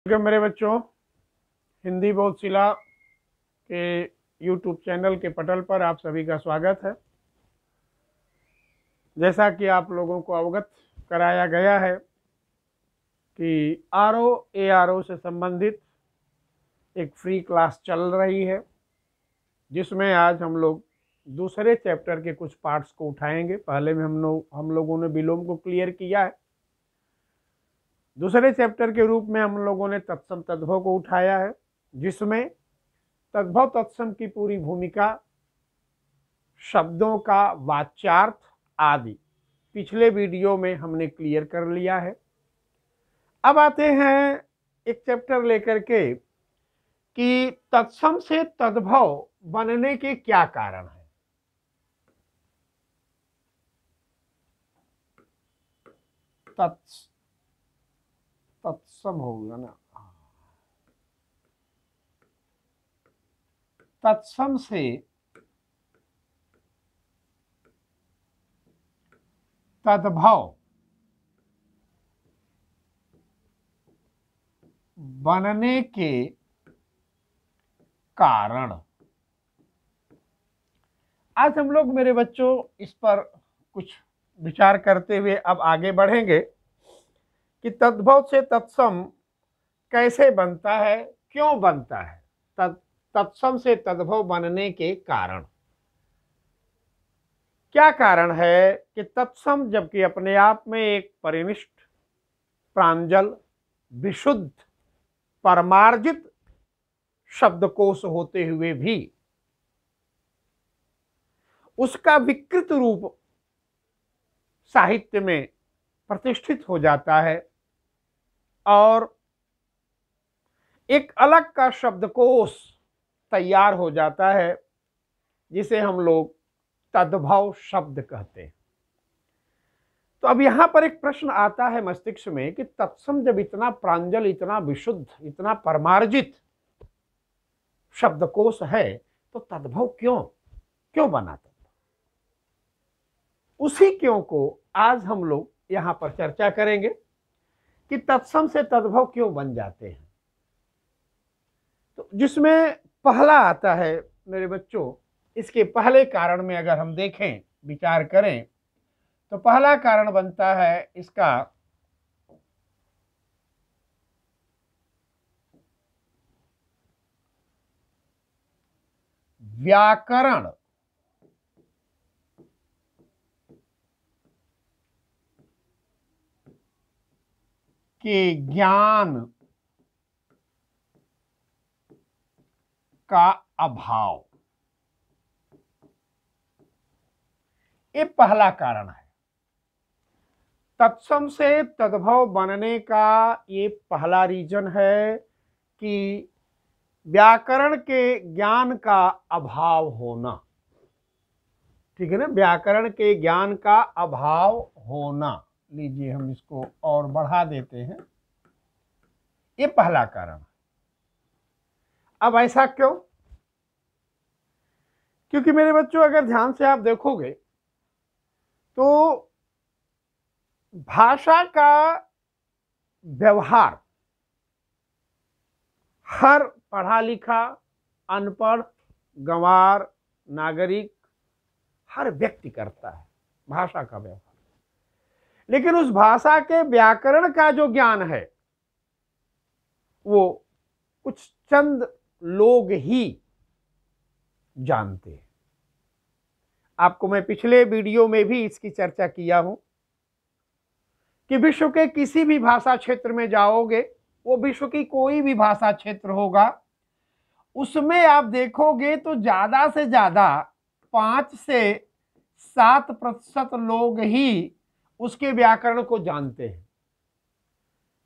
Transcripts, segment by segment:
मेरे बच्चों, हिंदी बोधशिला के YouTube चैनल के पटल पर आप सभी का स्वागत है। जैसा कि आप लोगों को अवगत कराया गया है कि RO से संबंधित एक फ्री क्लास चल रही है, जिसमें आज हम लोग दूसरे चैप्टर के कुछ पार्ट्स को उठाएंगे। पहले में हम लोगों ने विलोम को क्लियर किया है। दूसरे चैप्टर के रूप में हम लोगों ने तत्सम तद्भव को उठाया है, जिसमें तद्भव तत्सम की पूरी भूमिका, शब्दों का वाच्यार्थ आदि पिछले वीडियो में हमने क्लियर कर लिया है। अब आते हैं एक चैप्टर लेकर के कि तत्सम से तद्भव बनने के क्या कारण है। तत्सम होगा ना, तत्सम से तद्भव बनने के कारण। आज हम लोग मेरे बच्चों इस पर कुछ विचार करते हुए अब आगे बढ़ेंगे कि तद्भव से तत्सम कैसे बनता है, क्यों बनता है, तत्सम से तद्भव बनने के कारण क्या कारण है कि तत्सम जबकि अपने आप में एक परिनिष्ठ, प्रांजल, विशुद्ध, परमार्जित शब्दकोश होते हुए भी उसका विकृत रूप साहित्य में प्रतिष्ठित हो जाता है और एक अलग का शब्दकोश तैयार हो जाता है, जिसे हम लोग तद्भव शब्द कहते हैं। तो अब यहां पर एक प्रश्न आता है मस्तिष्क में कि तत्सम जब इतना प्रांजल, इतना विशुद्ध, इतना परमार्जित शब्दकोश है, तो तद्भव क्यों बना था? उसी क्यों को आज हम लोग यहां पर चर्चा करेंगे कि तत्सम से तद्भव क्यों बन जाते हैं। तो जिसमें पहला आता है मेरे बच्चों, इसके पहले कारण में अगर हम देखें, विचार करें, तो पहला कारण बनता है इसका व्याकरण के ज्ञान का अभाव। ये पहला कारण है। तत्सम से तद्भव बनने का ये पहला रीजन है कि व्याकरण के ज्ञान का अभाव होना। ठीक है ना, व्याकरण के ज्ञान का अभाव होना। लीजिए हम इसको और बढ़ा देते हैं। ये पहला कारण है। अब ऐसा क्यों? क्योंकि मेरे बच्चों अगर ध्यान से आप देखोगे तो भाषा का व्यवहार हर पढ़ा लिखा, अनपढ़, गंवार, नागरिक, हर व्यक्ति करता है भाषा का व्यवहार। लेकिन उस भाषा के व्याकरण का जो ज्ञान है वो कुछ चंद लोग ही जानते हैं। आपको मैं पिछले वीडियो में भी इसकी चर्चा किया हूं कि विश्व के किसी भी भाषा क्षेत्र में जाओगे, वो विश्व की कोई भी भाषा क्षेत्र होगा, उसमें आप देखोगे तो ज्यादा से ज्यादा 5 से 7% लोग ही उसके व्याकरण को जानते हैं।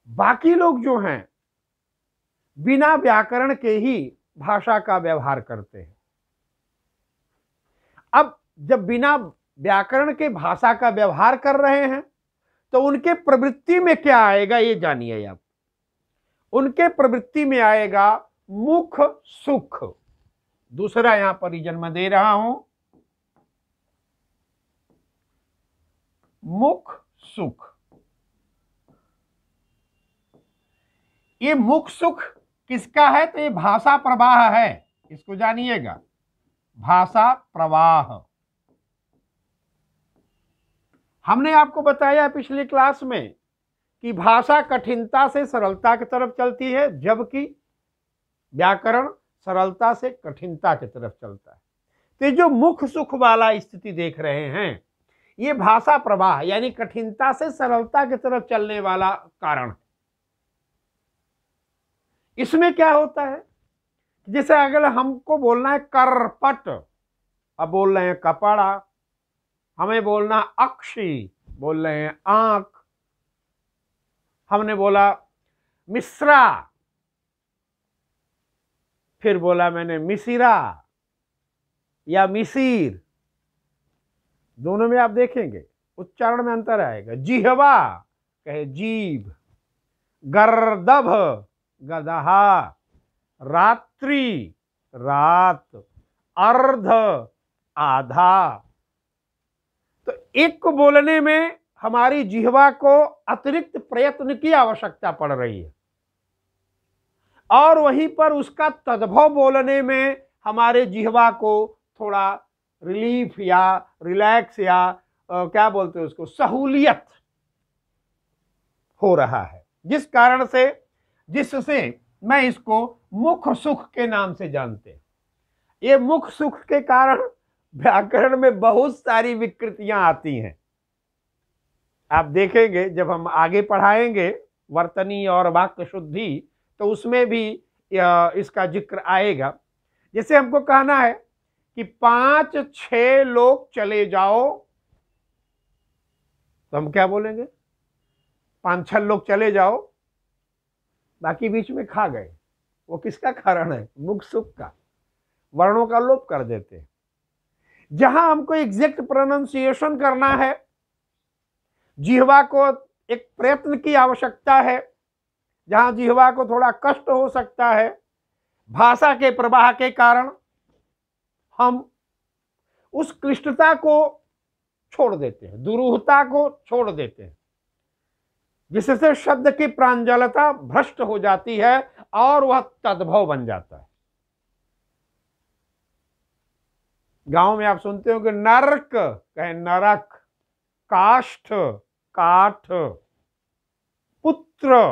बाकी लोग जो हैं बिना व्याकरण के ही भाषा का व्यवहार करते हैं। अब जब बिना व्याकरण के भाषा का व्यवहार कर रहे हैं तो उनके प्रवृत्ति में क्या आएगा, ये जानिए आप। उनके प्रवृत्ति में आएगा मुख सुख। दूसरा यहां पर जन्म दे रहा हूं, मुख सुख। ये मुख सुख किसका है? तो ये भाषा प्रवाह है, इसको जानिएगा, भाषा प्रवाह। हमने आपको बताया पिछली क्लास में कि भाषा कठिनता से सरलता की तरफ चलती है, जबकि व्याकरण सरलता से कठिनता की तरफ चलता है। तो जो मुख सुख वाला स्थिति देख रहे हैं, ये भाषा प्रवाह यानी कठिनता से सरलता की तरफ चलने वाला कारण है। इसमें क्या होता है, जैसे अगर हमको बोलना है करपट, अब बोल रहे हैं कपड़ा, हमें बोलना अक्षी, बोल रहे हैं आंख, हमने बोला मिश्रा, फिर बोला मैंने मिसिरा या मिसिर, दोनों में आप देखेंगे उच्चारण में अंतर आएगा। जिह्वा कहे जीभ, गर्दभ गदहा, रात्रि रात, अर्ध आधा। तो एक को बोलने में हमारी जिह्वा को अतिरिक्त प्रयत्न की आवश्यकता पड़ रही है, और वहीं पर उसका तद्भव बोलने में हमारे जिह्वा को थोड़ा रिलीफ या रिलैक्स या क्या बोलते हैं उसको, सहूलियत हो रहा है, जिससे मैं इसको मुख सुख के नाम से जानते हैं। ये मुख सुख के कारण व्याकरण में बहुत सारी विकृतियां आती हैं। आप देखेंगे जब हम आगे पढ़ाएंगे वर्तनी और वाक्य शुद्धि, तो उसमें भी इसका जिक्र आएगा। जैसे हमको कहना है कि 5-6 लोग चले जाओ, तो हम क्या बोलेंगे? 5-6 लोग चले जाओ, बाकी बीच में खा गए। वो किसका कारण है? मुख सुख का, वर्णों का लोप कर देते हैं। जहां हमको एग्जैक्ट प्रोनाउंसिएशन करना है, जिह्वा को एक प्रयत्न की आवश्यकता है, जहां जिह्वा को थोड़ा कष्ट हो सकता है, भाषा के प्रवाह के कारण हम उस क्लिष्टता को छोड़ देते हैं, दुरूहता को छोड़ देते हैं, जिससे शब्द की प्रांजलता भ्रष्ट हो जाती है और वह तद्भव बन जाता है। गांव में आप सुनते हो कि नरक कहे नरक, काष्ठ काठ, पुत्र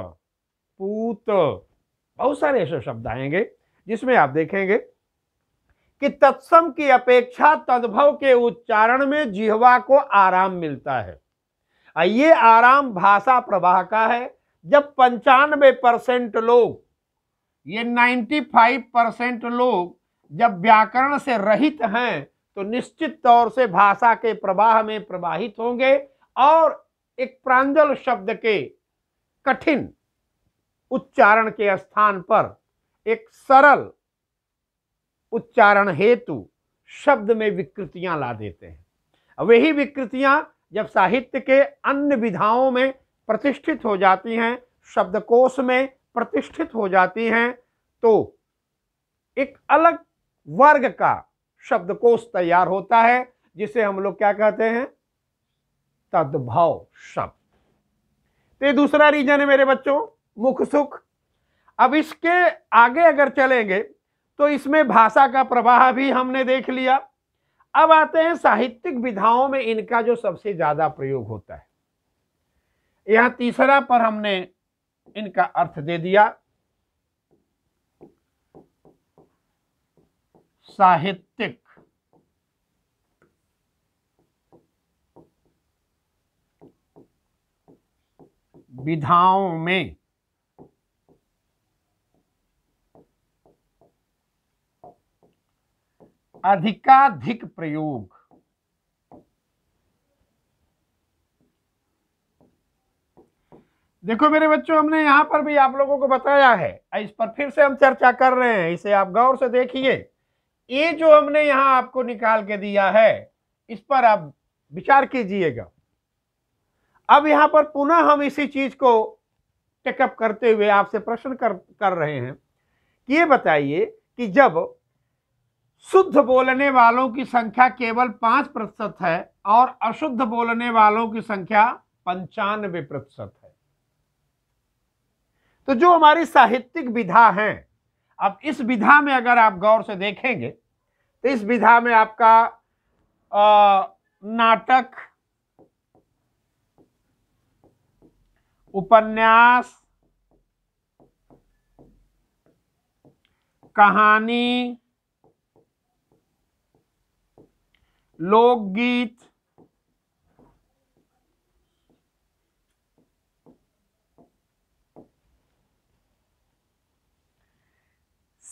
पूत, बहुत सारे ऐसे शब्द आएंगे जिसमें आप देखेंगे कि तत्सम की अपेक्षा तद्भव के उच्चारण में जिह्वा को आराम मिलता है। ये आराम भाषा प्रवाह का है। जब 95% लोग, ये 95% लोग जब व्याकरण से रहित हैं, तो निश्चित तौर से भाषा के प्रवाह में प्रवाहित होंगे और एक प्रांजल शब्द के कठिन उच्चारण के स्थान पर एक सरल उच्चारण हेतु शब्द में विकृतियां ला देते हैं। वही विकृतियां जब साहित्य के अन्य विधाओं में प्रतिष्ठित हो जाती हैं, शब्दकोश में प्रतिष्ठित हो जाती हैं, तो एक अलग वर्ग का शब्दकोश तैयार होता है, जिसे हम लोग क्या कहते हैं? तद्भव शब्द। तो ये दूसरा रीजन है मेरे बच्चों, मुख सुख। अब इसके आगे अगर चलेंगे तो इसमें भाषा का प्रवाह भी हमने देख लिया। अब आते हैं साहित्यिक विधाओं में इनका जो सबसे ज्यादा प्रयोग होता है। यहां तीसरा पर हमने इनका अर्थ दे दिया, साहित्यिक विधाओं में अधिकाधिक प्रयोग। देखो मेरे बच्चों, हमने यहां पर भी आप लोगों को बताया है, इस पर फिर से हम चर्चा कर रहे हैं, इसे आप गौर से देखिए। ये जो हमने यहां आपको निकाल के दिया है, इस पर आप विचार कीजिएगा। अब यहां पर पुनः हम इसी चीज को टेकअप करते हुए आपसे प्रश्न कर रहे हैं कि ये बताइए कि जब शुद्ध बोलने वालों की संख्या केवल 5% है और अशुद्ध बोलने वालों की संख्या 95% है, तो जो हमारी साहित्यिक विधा है, अब इस विधा में अगर आप गौर से देखेंगे तो इस विधा में आपका नाटक, उपन्यास, कहानी, लोकगीत,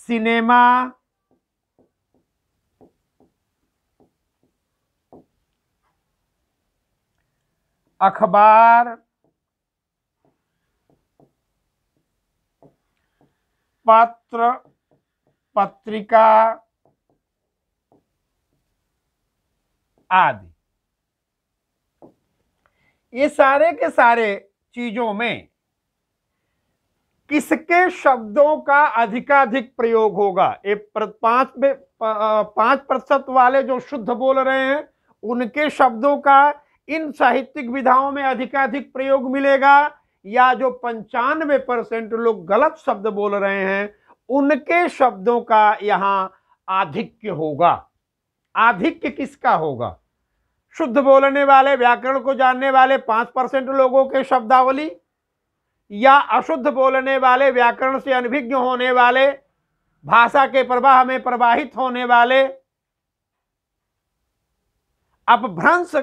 सिनेमा, अखबार, पत्र, पत्रिका आदि, ये सारे के सारे चीजों में किसके शब्दों का अधिकाधिक प्रयोग होगा? ये 5% वाले जो शुद्ध बोल रहे हैं उनके शब्दों का इन साहित्यिक विधाओं में अधिकाधिक प्रयोग मिलेगा, या जो 95% लोग गलत शब्द बोल रहे हैं उनके शब्दों का यहां आधिक्य होगा? आधिक्य किसका होगा? शुद्ध बोलने वाले, व्याकरण को जानने वाले 5% लोगों के शब्दावली, या अशुद्ध बोलने वाले, व्याकरण से अनभिज्ञ होने वाले, भाषा के प्रवाह में प्रवाहित होने वाले, अपभ्रंश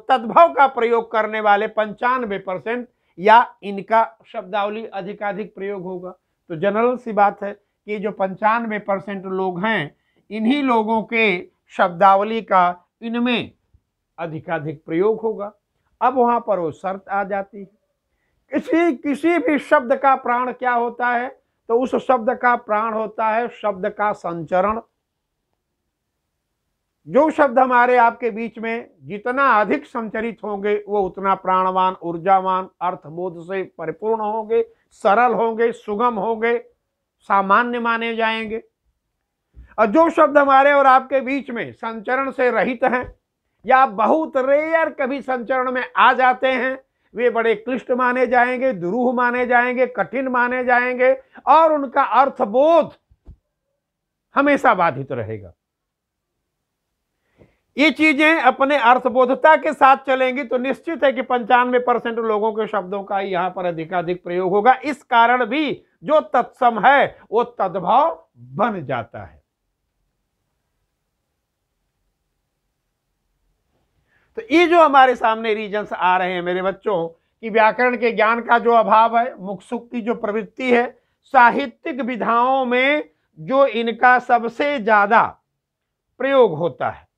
तद्भव का प्रयोग करने वाले 95%, या इनका शब्दावली अधिकाधिक प्रयोग होगा? तो जनरल सी बात है कि जो 95% लोग हैं इन्हीं लोगों के शब्दावली का इनमें अधिकाधिक प्रयोग होगा। अब वहां पर वो शर्त आ जाती है, किसी भी शब्द का प्राण क्या होता है? तो उस शब्द का प्राण होता है शब्द का संचरण। जो शब्द हमारे आपके बीच में जितना अधिक संचरित होंगे वो उतना प्राणवान, ऊर्जावान, अर्थबोध से परिपूर्ण होंगे, सरल होंगे, सुगम होंगे, सामान्य माने जाएंगे। और जो शब्द हमारे और आपके बीच में संचरण से रहित हैं या बहुत रेयर कभी संचरण में आ जाते हैं, वे बड़े क्लिष्ट माने जाएंगे, दुरूह माने जाएंगे, कठिन माने जाएंगे, और उनका अर्थबोध हमेशा बाधित रहेगा। ये चीजें अपने अर्थबोधता के साथ चलेंगी तो निश्चित है कि 95% लोगों के शब्दों का यहां पर अधिकाधिक प्रयोग होगा। इस कारण भी जो तत्सम है वो तद्भव बन जाता है। तो ये जो हमारे सामने रीजन्स आ रहे हैं मेरे बच्चों, कि व्याकरण के ज्ञान का जो अभाव है, मुखसुक की जो प्रवृत्ति है, साहित्यिक विधाओं में जो इनका सबसे ज्यादा प्रयोग होता है।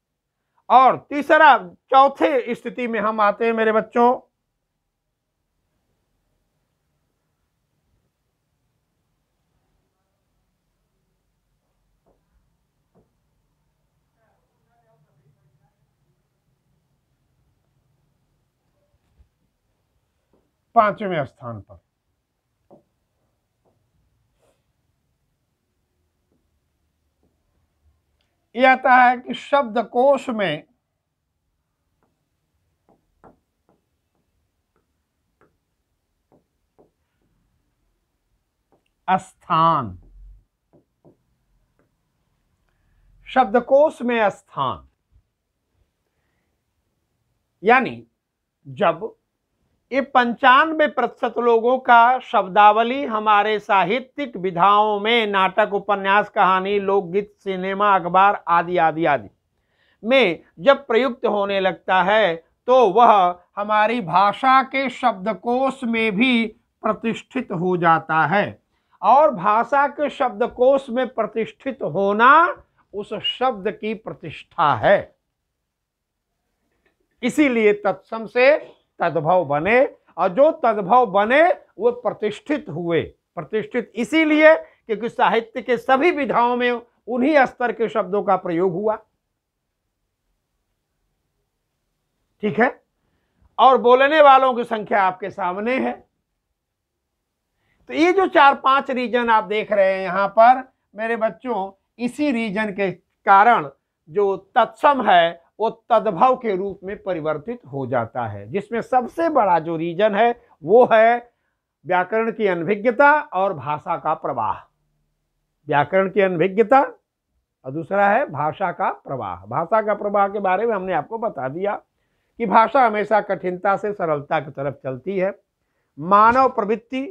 और तीसरा, चौथे स्थिति में हम आते हैं मेरे बच्चों, पांचवें स्थान पर। यह आता है कि शब्दकोश में स्थान, शब्दकोश में स्थान, यानी जब ये 95% लोगों का शब्दावली हमारे साहित्यिक विधाओं में, नाटक, उपन्यास, कहानी, लोकगीत, सिनेमा, अखबार आदि आदि आदि में जब प्रयुक्त होने लगता है तो वह हमारी भाषा के शब्दकोश में भी प्रतिष्ठित हो जाता है। और भाषा के शब्दकोश में प्रतिष्ठित होना उस शब्द की प्रतिष्ठा है। इसीलिए तत्सम से तद्भव बने, और जो तद्भव बने वो प्रतिष्ठित हुए। प्रतिष्ठित इसीलिए क्योंकि साहित्य के सभी विधाओं में उन्हीं स्तर के शब्दों का प्रयोग हुआ। ठीक है, और बोलने वालों की संख्या आपके सामने है। तो ये जो 4-5 रीजन आप देख रहे हैं यहां पर मेरे बच्चों, इसी रीजन के कारण जो तत्सम है वो तद्भव के रूप में परिवर्तित हो जाता है, जिसमें सबसे बड़ा जो रीजन है वो है व्याकरण की अनभिज्ञता और भाषा का प्रवाह। व्याकरण की अनभिज्ञता और दूसरा है भाषा का प्रवाह। भाषा का प्रवाह के बारे में हमने आपको बता दिया कि भाषा हमेशा कठिनता से सरलता की तरफ चलती है। मानव प्रवृत्ति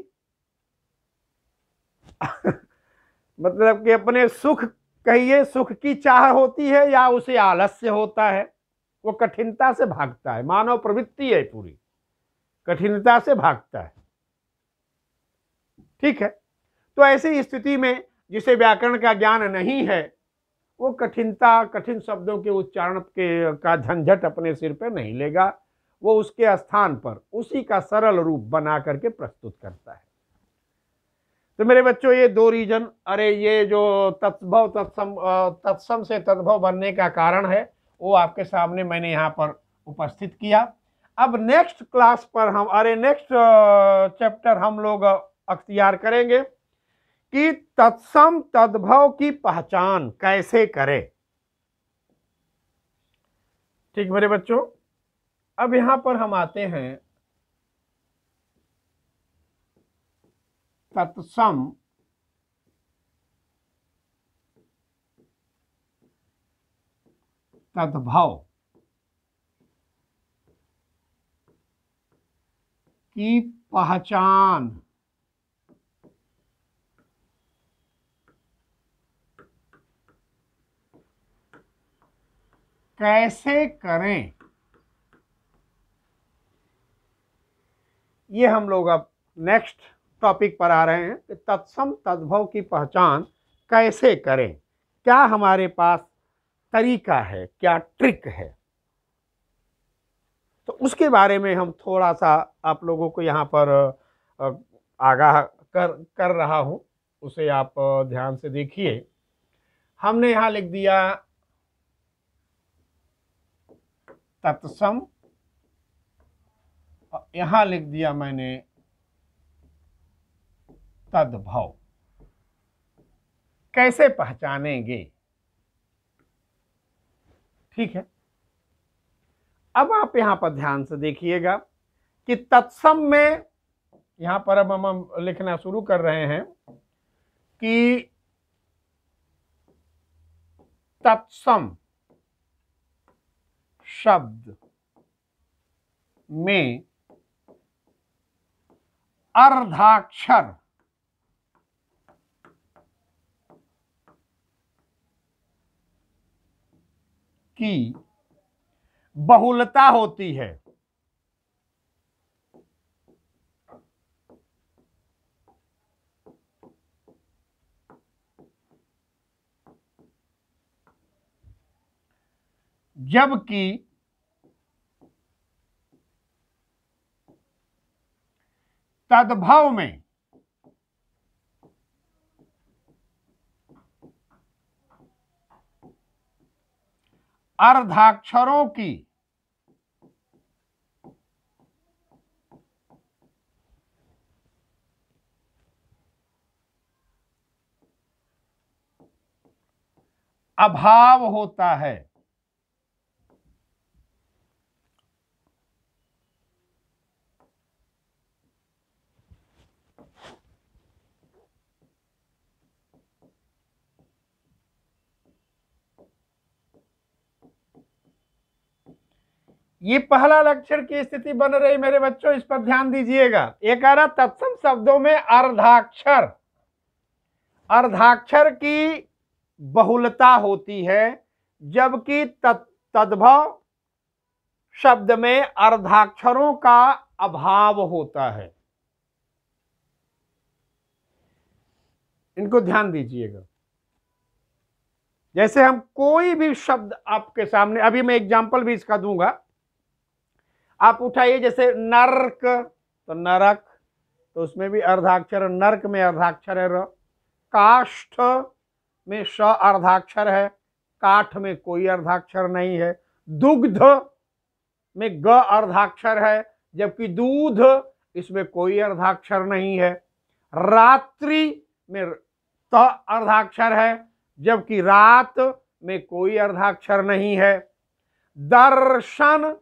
मतलब कि अपने सुख, कहिए सुख की चाह होती है या उसे आलस्य होता है, वो कठिनता से भागता है। मानव प्रवृत्ति है पूरी, कठिनता से भागता है। ठीक है, तो ऐसी स्थिति में जिसे व्याकरण का ज्ञान नहीं है वो कठिनता, कठिन शब्दों के उच्चारण के का झंझट अपने सिर पे नहीं लेगा, वो उसके स्थान पर उसी का सरल रूप बना करके प्रस्तुत करता है। तो मेरे बच्चों ये दो रीजन, अरे ये जो तत्भव तत्सम से तद्भव बनने का कारण है वो आपके सामने मैंने यहाँ पर उपस्थित किया। अब नेक्स्ट क्लास पर हम, अरे नेक्स्ट चैप्टर हम लोग अख्तियार करेंगे कि तत्सम तद्भव की पहचान कैसे करें। ठीक मेरे बच्चों, अब यहां पर हम आते हैं तत्सम तद्भव की पहचान कैसे करें, ये हम लोग अब नेक्स्ट टॉपिक पर आ रहे हैं कि तत्सम तद्भव की पहचान कैसे करें, क्या हमारे पास तरीका है, क्या ट्रिक है। तो उसके बारे में हम थोड़ा सा आप लोगों को यहाँ पर आगाह कर रहा हूं, उसे आप ध्यान से देखिए। हमने यहाँ लिख दिया तत्सम, यहां लिख दिया मैंने तद्भव। कैसे पहचानेंगे? ठीक है, अब आप यहां पर ध्यान से देखिएगा कि तत्सम में, यहां पर अब हम लिखना शुरू कर रहे हैं कि तत्सम शब्द में अर्धाक्षर की बहुलता होती है। जबकि तद्भव में अर्धाक्षरों की अभाव होता है। ये पहला लक्षण की स्थिति बन रही मेरे बच्चों, इस पर ध्यान दीजिएगा। एक आ रहा तत्सम शब्दों में अर्धाक्षर, अर्धाक्षर की बहुलता होती है, जबकि तद्भव शब्द में अर्धाक्षरों का अभाव होता है। इनको ध्यान दीजिएगा। जैसे हम कोई भी शब्द आपके सामने, अभी मैं एग्जांपल भी इसका दूंगा, आप उठाइए जैसे नर्क, तो नरक, तो उसमें भी अर्धाक्षर, नर्क में अर्धाक्षर है र। काष्ठ में श अर्धाक्षर है, काठ में कोई अर्धाक्षर नहीं है। दुग्ध में ग अर्धाक्षर है, जबकि दूध इसमें कोई अर्धाक्षर नहीं है। रात्रि में त अर्धाक्षर है, जबकि रात में कोई अर्धाक्षर नहीं है। दर्शन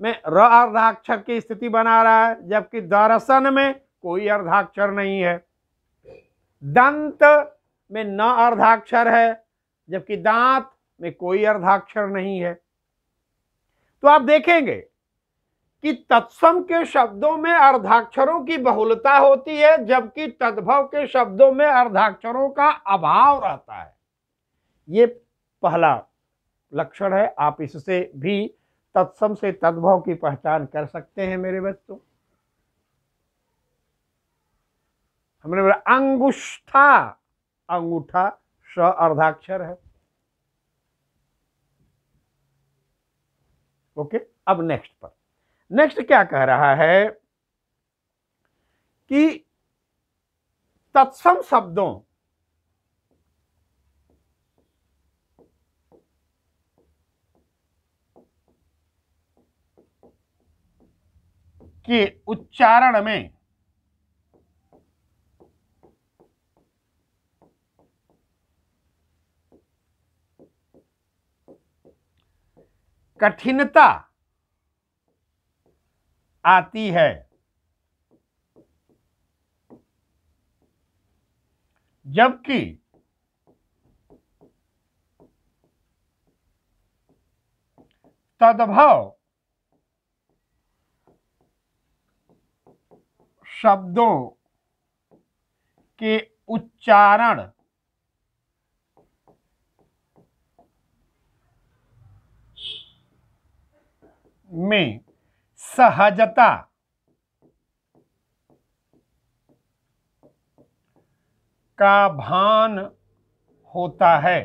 में र अर्धाक्षर की स्थिति बना रहा है, जबकि दर्शन में कोई अर्धाक्षर नहीं है। दंत में न अर्धाक्षर है, जबकि दांत में कोई अर्धाक्षर नहीं है। तो आप देखेंगे कि तत्सम के शब्दों में अर्धाक्षरों की बहुलता होती है, जबकि तद्भव के शब्दों में अर्धाक्षरों का अभाव रहता है। ये पहला लक्षण है। आप इससे भी तत्सम से तद्भव की पहचान कर सकते हैं मेरे बच्चों। हमने बोला अंगुष्ठा, अंगूठा श अर्धाक्षर है। ओके, अब नेक्स्ट पर, नेक्स्ट क्या कह रहा है कि तत्सम शब्दों के उच्चारण में कठिनता आती है, जबकि तद्भव शब्दों के उच्चारण में सहजता का भान होता है।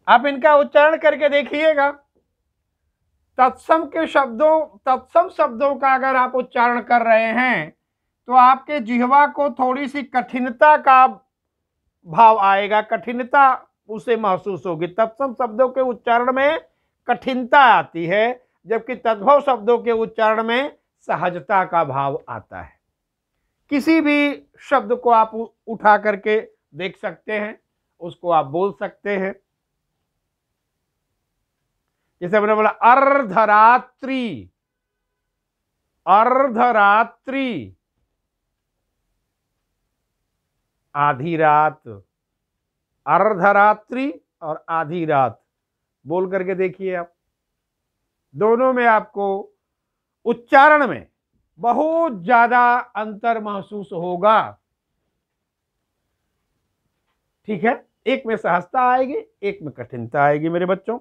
आप इनका उच्चारण करके देखिएगा। तत्सम के शब्दों, तत्सम शब्दों का अगर आप उच्चारण कर रहे हैं तो आपके जिह्वा को थोड़ी सी कठिनता का भाव आएगा, कठिनता उसे महसूस होगी। तत्सम शब्दों के उच्चारण में कठिनता आती है, जबकि तद्भव शब्दों के उच्चारण में सहजता का भाव आता है। किसी भी शब्द को आप उठा करके देख सकते हैं, उसको आप बोल सकते हैं। जैसे मैंने बोला अर्धरात्रि, अर्धरात्रि, आधी रात, अर्धरात्रि और आधी रात बोल करके देखिए आप। दोनों में आपको उच्चारण में बहुत ज्यादा अंतर महसूस होगा। ठीक है, एक में सहजता आएगी, एक में कठिनता आएगी मेरे बच्चों।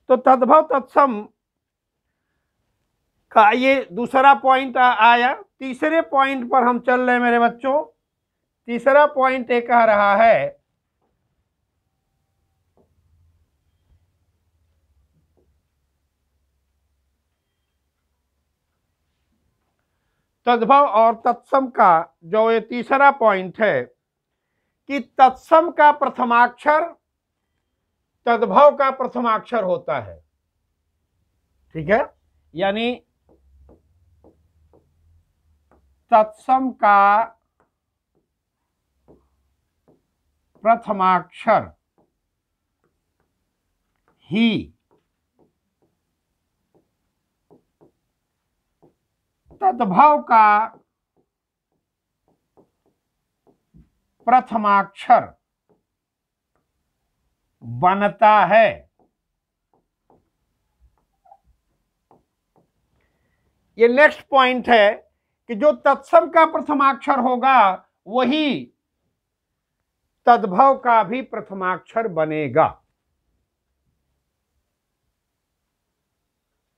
तो तद्भव तत्सम का ये दूसरा पॉइंट आया। तीसरे पॉइंट पर हम चल रहे हैं मेरे बच्चों। तीसरा पॉइंट ये कह रहा है तद्भव और तत्सम का जो ये तीसरा पॉइंट है कि तत्सम का प्रथमाक्षर तद्भव का प्रथमाक्षर होता है। ठीक है, यानी तत्सम का प्रथमाक्षर ही तद्भव का प्रथमाक्षर बनता है। ये नेक्स्ट पॉइंट है कि जो तत्सम का प्रथमाक्षर होगा वही तद्भव का भी प्रथमाक्षर बनेगा।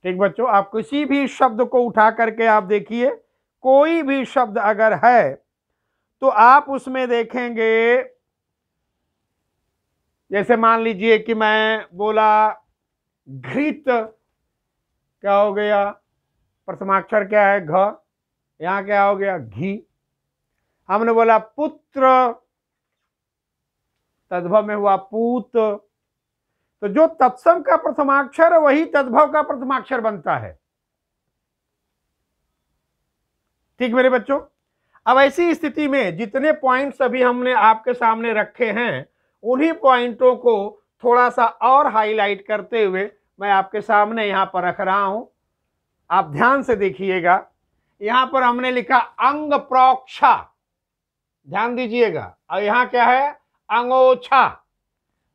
ठीक बच्चों, आप किसी भी शब्द को उठा करके आप देखिए, कोई भी शब्द अगर है तो आप उसमें देखेंगे, जैसे मान लीजिए कि मैं बोला घृत, क्या हो गया, प्रथमाक्षर क्या है, घ, यहां क्या हो गया, घी। हमने बोला पुत्र, तद्भव में हुआ पूत। तो जो तत्सम का प्रथमाक्षर है वही तद्भव का प्रथमाक्षर बनता है। ठीक मेरे बच्चों, अब ऐसी स्थिति में जितने पॉइंट्स अभी हमने आपके सामने रखे हैं उन्हीं पॉइंटों को थोड़ा सा और हाईलाइट करते हुए मैं आपके सामने यहां पर रख रहा हूं। आप ध्यान से देखिएगा, यहां पर हमने लिखा अंग प्रोक्षा, ध्यान दीजिएगा, और यहां क्या है, अंगोछा।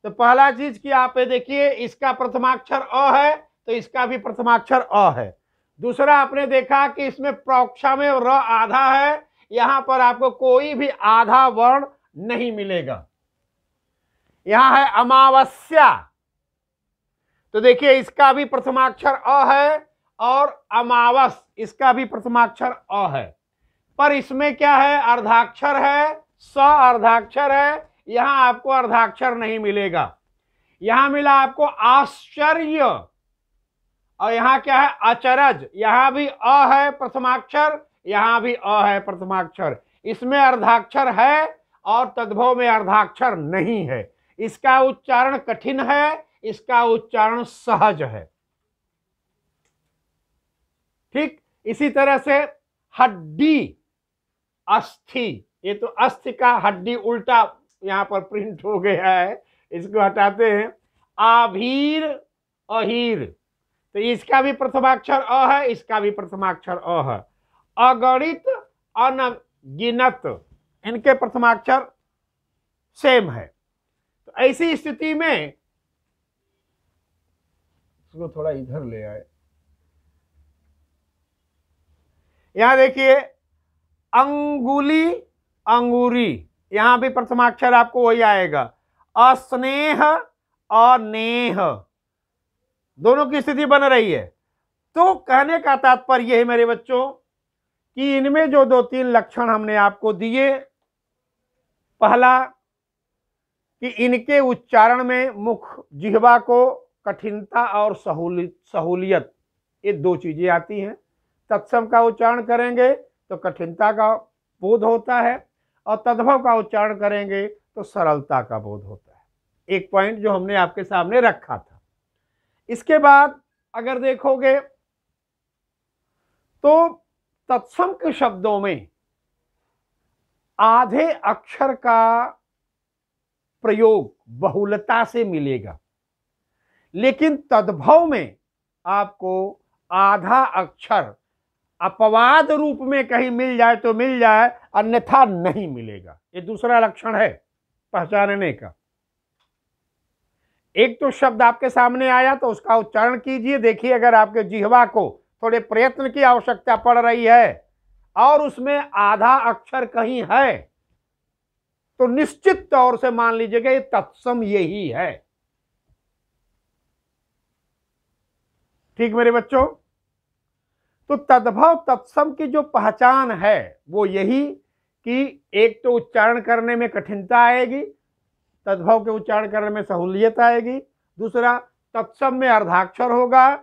तो पहला चीज कि आप ये देखिए, इसका प्रथमाक्षर अ है तो इसका भी प्रथमाक्षर अ है। दूसरा आपने देखा कि इसमें प्रोक्षा में र आधा है, यहां पर आपको कोई भी आधा वर्ण नहीं मिलेगा। यहां है अमावस्या, तो देखिए इसका भी प्रथमाक्षर अ है और अमावस इसका भी प्रथमाक्षर अ है, पर इसमें क्या है, अर्धाक्षर है, स अर्धाक्षर है, यहां आपको अर्धाक्षर नहीं मिलेगा। यहां मिला आपको आश्चर्य, और यहां क्या है, अचरज, यहां भी अ है प्रथमाक्षर, यहां भी अ है प्रथमाक्षर। इसमें अर्धाक्षर है और तद्भव में अर्धाक्षर नहीं है। इसका उच्चारण कठिन है, इसका उच्चारण सहज है। ठीक इसी तरह से हड्डी, अस्थि, ये तो अस्थि का हड्डी उल्टा यहां पर प्रिंट हो गया है, इसको हटाते हैं। आभीर, अहीर, तो इसका भी प्रथमाक्षर अ है, इसका भी प्रथमाक्षर अ है। अगणित, अनगिनत, इनके प्रथमाक्षर सेम है। तो ऐसी स्थिति में इसको थोड़ा इधर ले आए, यहां देखिए अंगुली, अंगूरी, यहां भी प्रथमाक्षर आपको वही आएगा। अस्नेह, अनेह, दोनों की स्थिति बन रही है। तो कहने का तात्पर्य है मेरे बच्चों कि इनमें जो दो तीन लक्षण हमने आपको दिए, पहला कि इनके उच्चारण में मुख जिह्वा को कठिनता और सहूलियत, ये दो चीजें आती हैं। तत्सम का उच्चारण करेंगे तो कठिनता का बोध होता है, और तद्भव का उच्चारण करेंगे तो सरलता का बोध होता है। एक पॉइंट जो हमने आपके सामने रखा था। इसके बाद अगर देखोगे तो तत्सम के शब्दों में आधे अक्षर का प्रयोग बहुलता से मिलेगा, लेकिन तद्भव में आपको आधा अक्षर अपवाद रूप में कहीं मिल जाए तो मिल जाए, अन्यथा नहीं मिलेगा। ये दूसरा लक्षण है पहचानने का। एक तो शब्द आपके सामने आया तो उसका उच्चारण कीजिए, देखिए अगर आपके जिह्वा को थोड़े प्रयत्न की आवश्यकता पड़ रही है और उसमें आधा अक्षर कहीं है तो निश्चित तौर से मान लीजिएगा ये तत्सम यही है। ठीक मेरे बच्चों, तो तद्भव तत्सम की जो पहचान है वो यही कि एक तो उच्चारण करने में कठिनता आएगी, तद्भव के उच्चारण करने में सहूलियत आएगी। दूसरा, तत्सम में अर्धाक्षर होगा,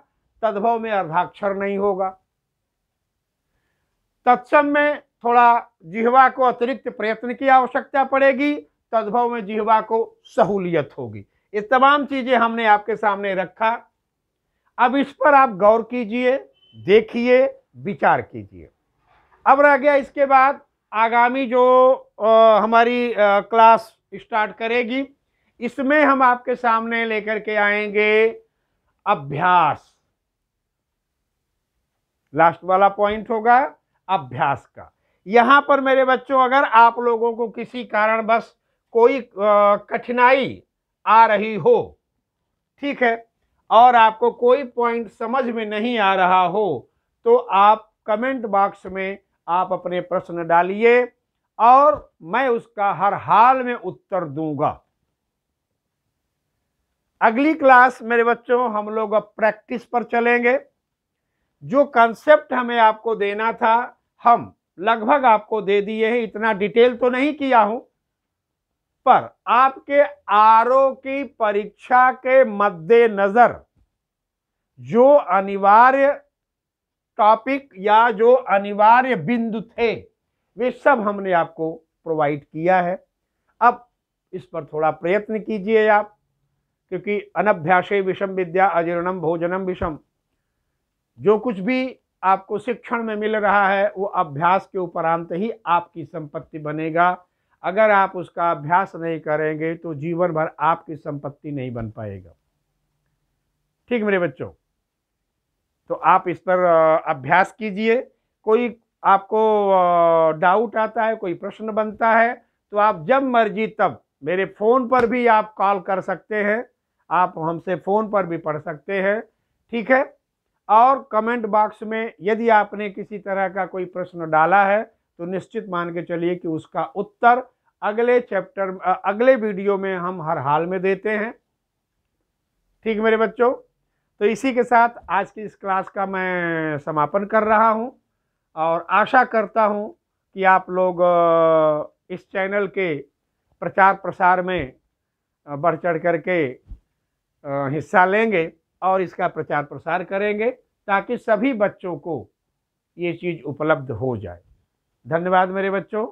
तद्भव में अर्धाक्षर नहीं होगा। तत्सम में थोड़ा जिह्वा को अतिरिक्त प्रयत्न की आवश्यकता पड़ेगी, तद्भव में जिह्वा को सहूलियत होगी। ये तमाम चीजें हमने आपके सामने रखा। अब इस पर आप गौर कीजिए, देखिए, विचार कीजिए। अब रह गया इसके बाद आगामी जो हमारी क्लास स्टार्ट करेगी, इसमें हम आपके सामने लेकर के आएंगे अभ्यास। लास्ट वाला पॉइंट होगा अभ्यास का। यहां पर मेरे बच्चों अगर आप लोगों को किसी कारणवश कोई कठिनाई आ रही हो, ठीक है, और आपको कोई पॉइंट समझ में नहीं आ रहा हो, तो आप कमेंट बॉक्स में आप अपने प्रश्न डालिए और मैं उसका हर हाल में उत्तर दूंगा। अगली क्लास मेरे बच्चों हम लोग अब प्रैक्टिस पर चलेंगे। जो कंसेप्ट हमें आपको देना था हम लगभग आपको दे दिए हैं, इतना डिटेल तो नहीं किया हूं, पर आपके आरओ की परीक्षा के मद्देनजर जो अनिवार्य टॉपिक या जो अनिवार्य बिंदु थे वे सब हमने आपको प्रोवाइड किया है। अब इस पर थोड़ा प्रयत्न कीजिए आप, क्योंकि अनभ्यासे विषम विद्या अजीर्णम भोजनम विषम। जो कुछ भी आपको शिक्षण में मिल रहा है वो अभ्यास के उपरांत ही आपकी संपत्ति बनेगा। अगर आप उसका अभ्यास नहीं करेंगे तो जीवन भर आपकी संपत्ति नहीं बन पाएगा। ठीक मेरे बच्चों, तो आप इस पर अभ्यास कीजिए। कोई आपको डाउट आता है, कोई प्रश्न बनता है, तो आप जब मर्जी तब मेरे फ़ोन पर भी आप कॉल कर सकते हैं, आप हमसे फ़ोन पर भी पढ़ सकते हैं, ठीक है। और कमेंट बॉक्स में यदि आपने किसी तरह का कोई प्रश्न डाला है तो निश्चित मान के चलिए कि उसका उत्तर अगले वीडियो में हम हर हाल में देते हैं, ठीक मेरे बच्चों। तो इसी के साथ आज की इस क्लास का मैं समापन कर रहा हूं और आशा करता हूं कि आप लोग इस चैनल के प्रचार प्रसार में बढ़ चढ़ करके हिस्सा लेंगे और इसका प्रचार प्रसार करेंगे ताकि सभी बच्चों को ये चीज़ उपलब्ध हो जाए। धन्यवाद मेरे बच्चों।